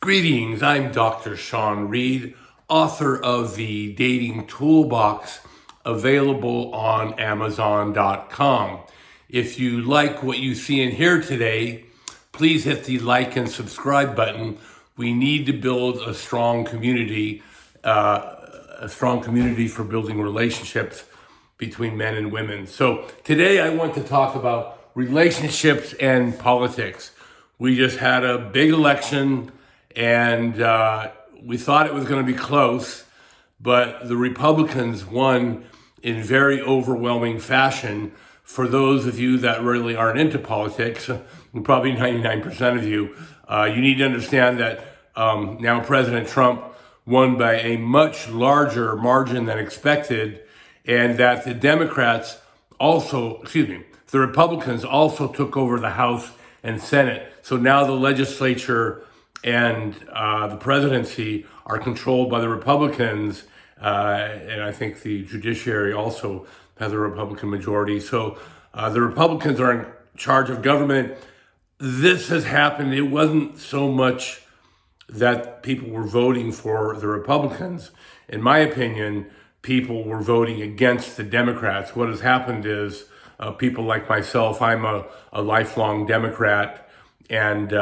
Greetings, I'm Dr. Sean Reed, author of the Dating Toolbox, available on Amazon.com. If you like what you see and hear today, please hit the like and subscribe button. We need to build a strong community for building relationships between men and women. So today I want to talk about relationships and politics. We just had a big election, and we thought it was going to be close, but the Republicans won in very overwhelming fashion. For those of you that really aren't into politics, probably 99% of you, you need to understand that now President Trump won by a much larger margin than expected, and that the Republicans also took over the House and Senate. So now the legislature and the presidency are controlled by the Republicans, and I think the judiciary also has a Republican majority. So the Republicans are in charge of government. This has happened. It wasn't so much that people were voting for the Republicans. In my opinion, people were voting against the Democrats. What has happened is people like myself, I'm a lifelong Democrat, and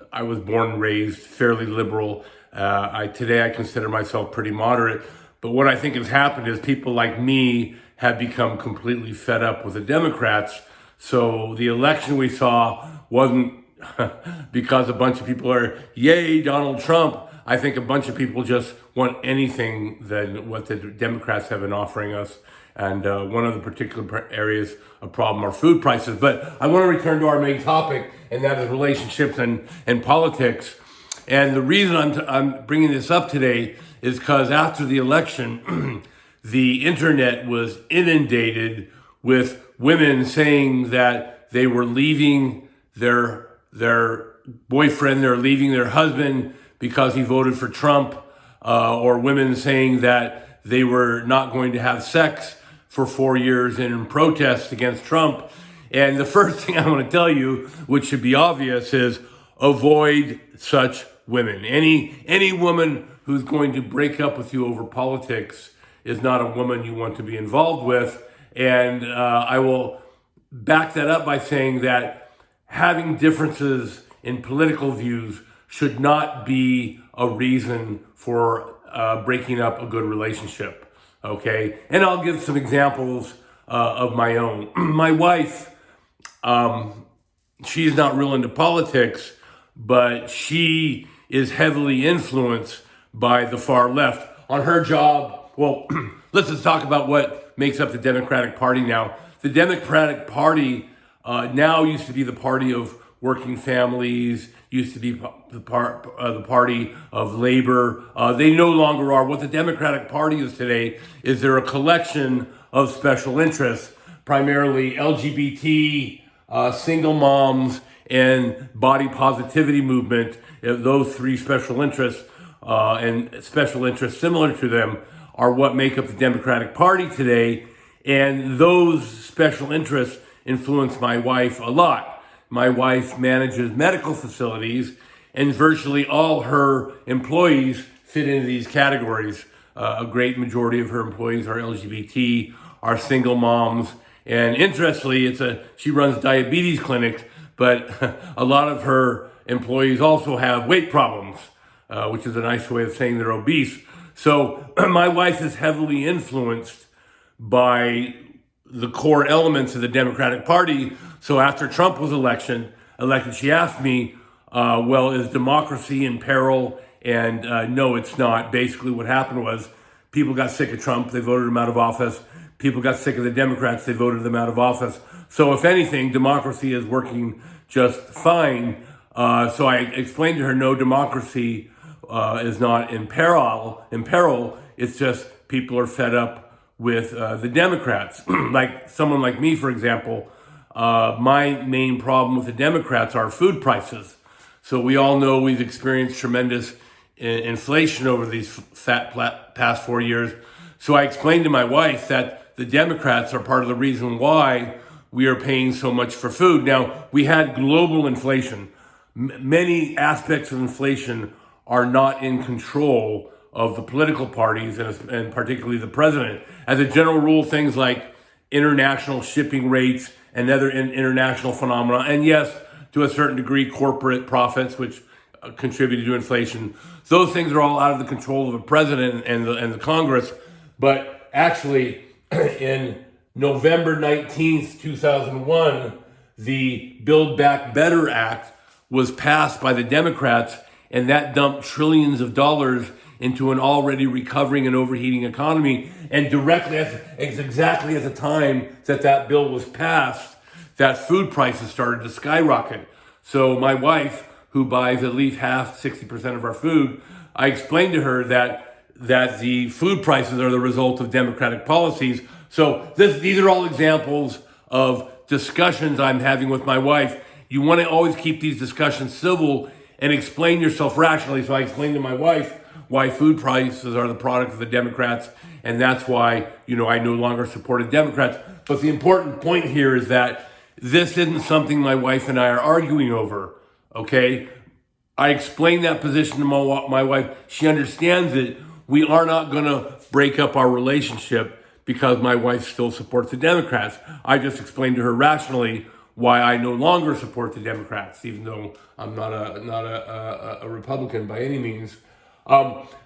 I was born and raised fairly liberal. Today I consider myself pretty moderate. But what I think has happened is people like me have become completely fed up with the Democrats. So the election we saw wasn't because a bunch of people are, yay, Donald Trump. I think a bunch of people just want anything than what the Democrats have been offering us. And one of the particular areas of problem are food prices. But I want to return to our main topic, and that is relationships and politics. And the reason I'm bringing this up today is because after the election, the internet was inundated with women saying that they were leaving their boyfriend, they're leaving their husband because he voted for Trump, or women saying that they were not going to have sex for 4 years in protest against Trump. And the first thing I want to tell you, which should be obvious, is avoid such women. Any woman who's going to break up with you over politics is not a woman you want to be involved with. And I will back that up by saying that having differences in political views should not be a reason for breaking up a good relationship. Okay, and I'll give some examples of my own. My wife, she's not real into politics, but she is heavily influenced by the far left. On her job, well, let's just talk about what makes up the Democratic Party now. The Democratic Party now used to be the party of working families, used to be the party of labor. They no longer are. What the Democratic Party is today is they're a collection of special interests, primarily LGBT, single moms, and body positivity movement. Those three special interests and special interests similar to them are what make up the Democratic Party today. And those special interests influence my wife a lot. My wife manages medical facilities, and virtually all her employees fit into these categories. A great majority of her employees are LGBT, are single moms, and interestingly, she runs diabetes clinics, but a lot of her employees also have weight problems, which is a nice way of saying they're obese. So my wife is heavily influenced by the core elements of the Democratic Party. So after Trump was elected, she asked me, well, is democracy in peril? And no, it's not. Basically what happened was people got sick of Trump, they voted him out of office. People got sick of the Democrats, they voted them out of office. So if anything, democracy is working just fine. So I explained to her, no, democracy is not in peril. It's just people are fed up with the Democrats. Like someone like me, for example, my main problem with the Democrats are food prices. So we all know we've experienced tremendous inflation over these past 4 years. So I explained to my wife that the Democrats are part of the reason why we are paying so much for food. Now, we had global inflation. many aspects of inflation are not in control of the political parties and particularly the president. As a general rule, things like international shipping rates and other international phenomena, and yes, to a certain degree, corporate profits, which contributed to inflation. Those things are all out of the control of the president and the Congress. But actually, in November 19th, 2001, the Build Back Better Act was passed by the Democrats, and that dumped trillions of dollars into an already recovering and overheating economy. And directly, exactly at the time that bill was passed, that food prices started to skyrocket. So my wife, who buys at least 60% of our food, I explained to her that the food prices are the result of Democratic policies. So these are all examples of discussions I'm having with my wife. You want to always keep these discussions civil and explain yourself rationally. So I explained to my wife why food prices are the product of the Democrats, and that's why, I no longer supported Democrats. But the important point here is that this isn't something my wife and I are arguing over, okay? I explained that position to my wife. She understands it. We are not going to break up our relationship because my wife still supports the Democrats. I just explained to her rationally why I no longer support the Democrats, even though I'm not a Republican by any means.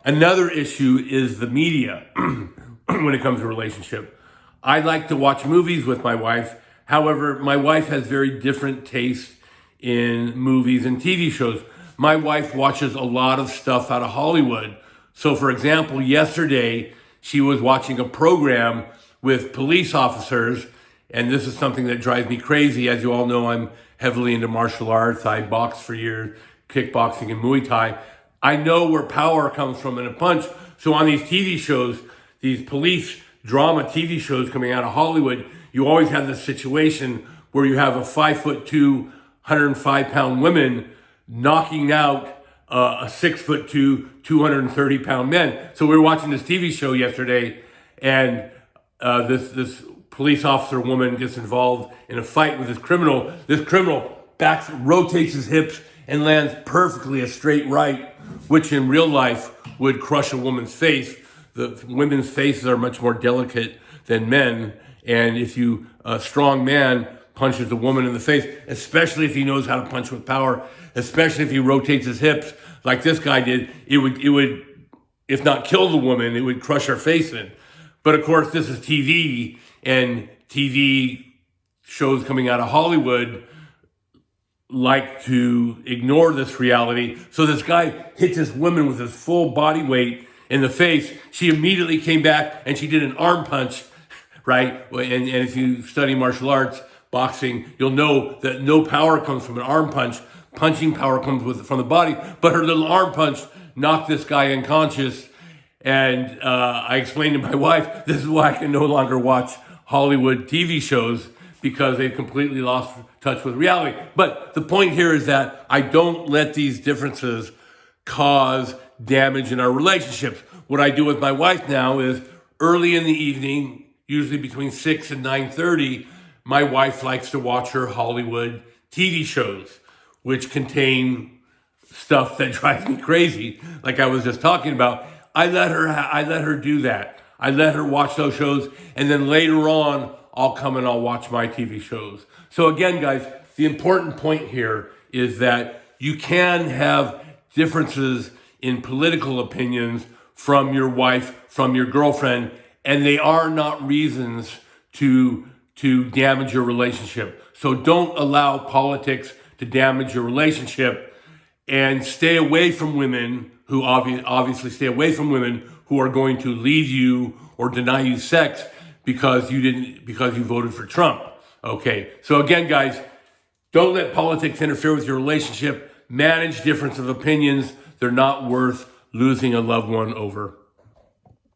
Another issue is the media when it comes to relationship. I like to watch movies with my wife. However, my wife has very different tastes in movies and TV shows. My wife watches a lot of stuff out of Hollywood. So, for example, yesterday she was watching a program with police officers, and this is something that drives me crazy. As you all know, I'm heavily into martial arts. I boxed for years, kickboxing and Muay Thai. I know where power comes from in a punch. So on these TV shows, these police drama TV shows coming out of Hollywood, you always have this situation where you have a 5'2", 105-pound woman knocking out a 6'2", 230-pound man. So we were watching this TV show yesterday, and this police officer woman gets involved in a fight with this criminal. This criminal rotates his hips and lands perfectly a straight right, which in real life would crush a woman's face. The women's faces are much more delicate than men, and if a strong man punches a woman in the face, especially if he knows how to punch with power, especially if he rotates his hips like this guy did, it would, if not kill the woman, it would crush her face in. But of course, this is TV, and TV shows coming out of Hollywood like to ignore this reality. So this guy hits this woman with his full body weight in the face. She immediately came back and she did an arm punch, right? And if you study martial arts, boxing, you'll know that no power comes from an arm punch. Punching power comes from the body. But her little arm punch knocked this guy unconscious. And I explained to my wife, this is why I can no longer watch Hollywood TV shows, because they've completely lost touch with reality. But the point here is that I don't let these differences cause damage in our relationships. What I do with my wife now is early in the evening, usually between 6 and 9:30, my wife likes to watch her Hollywood TV shows, which contain stuff that drives me crazy, like I was just talking about. I let her do that. I let her watch those shows, and then later on, I'll come and I'll watch my TV shows. So again, guys, the important point here is that you can have differences in political opinions from your wife, from your girlfriend, and they are not reasons to damage your relationship. So don't allow politics to damage your relationship, and stay away from women who obviously stay away from women who are going to leave you or deny you sex because you voted for Trump. Okay. So again, guys, don't let politics interfere with your relationship. Manage difference of opinions. They're not worth losing a loved one over.